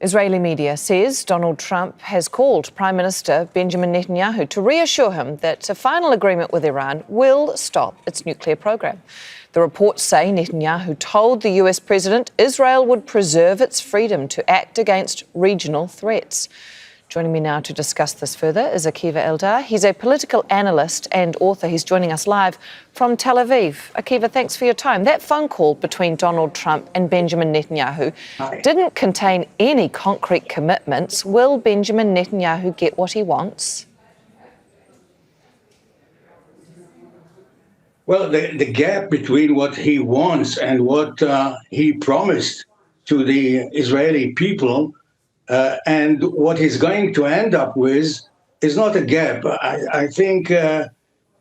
Israeli media says Donald Trump has called Prime Minister Benjamin Netanyahu to reassure him that a final agreement with Iran will stop its nuclear program. The reports say Netanyahu told the US president Israel would preserve its freedom to act against regional threats. Joining me now to discuss this further is Akiva Eldar. He's a political analyst and author. He's joining us live from Tel Aviv. Akiva, thanks for your time. That phone call between Donald Trump and Benjamin Netanyahu didn't contain any concrete commitments. Will Benjamin Netanyahu get what he wants? Well, the gap between what he wants and what he promised to the Israeli people and what he's going to end up with is not a gap. I think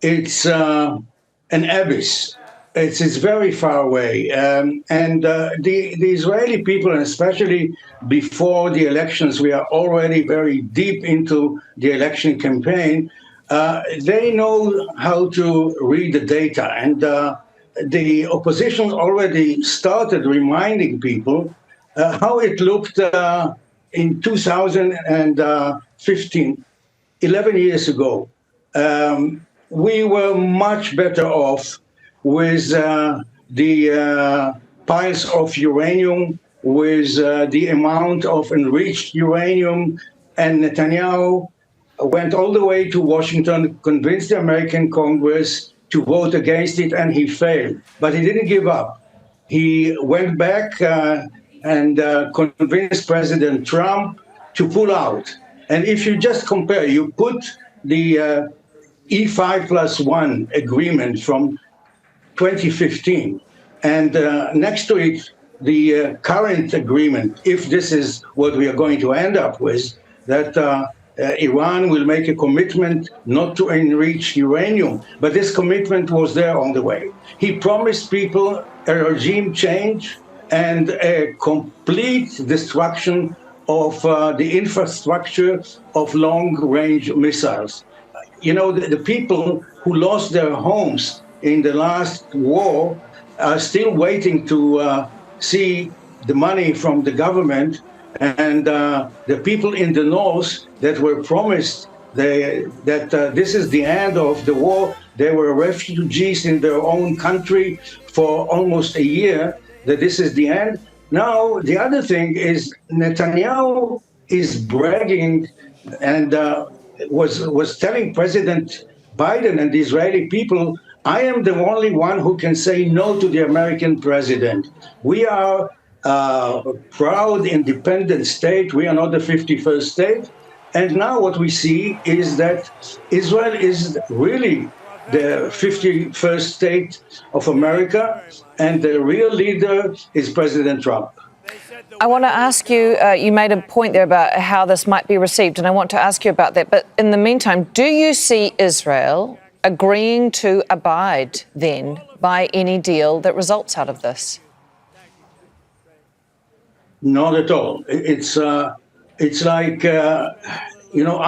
it's an abyss. It's very far away. The Israeli people, and especially before the elections, we are already very deep into the election campaign. They know how to read the data. And the opposition already started reminding people how it looked in 2015, 11 years ago. We were much better off with the piles of uranium, with the amount of enriched uranium, and Netanyahu went all the way to Washington, convinced the American Congress to vote against it, and he failed. But he didn't give up. He went back and convinced President Trump to pull out. And if you just compare, you put the E5+1 agreement from 2015, and next to it, the current agreement, if this is what we are going to end up with, that Iran will make a commitment not to enrich uranium, but this commitment was there on the way. He promised people a regime change and a complete destruction of the infrastructure of long-range missiles. You know, the people who lost their homes in the last war are still waiting to see the money from the government, and the people in the north that were promised that this is the end of the war. They were refugees in their own country for almost a year, that this is the end. Now, the other thing is Netanyahu is bragging and was telling President Biden and the Israeli people, I am the only one who can say no to the American president. We are a proud, independent state. We are not the 51st state. And now what we see is that Israel is really the 51st state of America, and the real leader is President Trump. I want to ask you, you made a point there about how this might be received, and I want to ask you about that. But in the meantime, do you see Israel agreeing to abide then by any deal that results out of this? Not at all. It's like,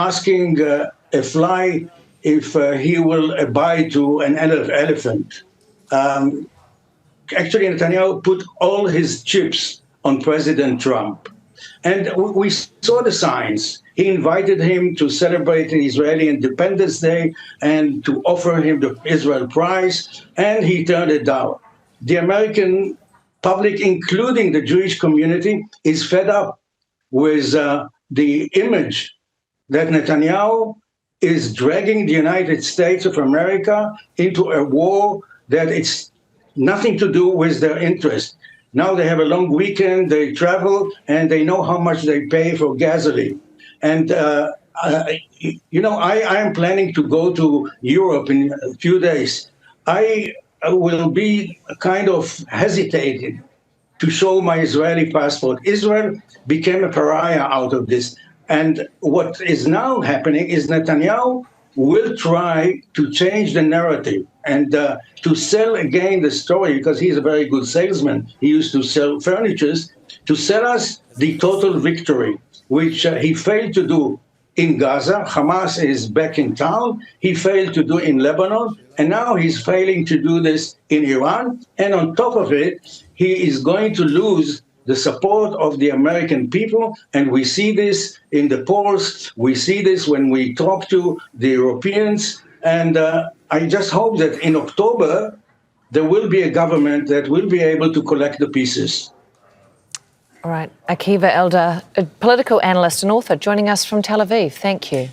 asking a fly if he will abide to an elephant. Actually, Netanyahu put all his chips on President Trump. And we saw the signs. He invited him to celebrate the Israeli Independence Day and to offer him the Israel Prize, and he turned it down. The American public, including the Jewish community, is fed up with the image that Netanyahu is dragging the United States of America into a war that it's nothing to do with their interest. Now they have a long weekend, they travel, and they know how much they pay for gasoline. And, I am planning to go to Europe in a few days. I will be kind of hesitated to show my Israeli passport. Israel became a pariah out of this. And what is now happening is Netanyahu will try to change the narrative and to sell again the story, because he's a very good salesman. He used to sell furnitures, to sell us the total victory, which he failed to do in Gaza. Hamas is back in town. He failed to do in Lebanon. And now he's failing to do this in Iran. And on top of it, he is going to lose the support of the American people, and we see this in the polls. We see this when we talk to the Europeans, and I just hope that in October there will be a government that will be able to collect the pieces. All right, Akiva Eldar, a political analyst and author, joining us from Tel Aviv. Thank you.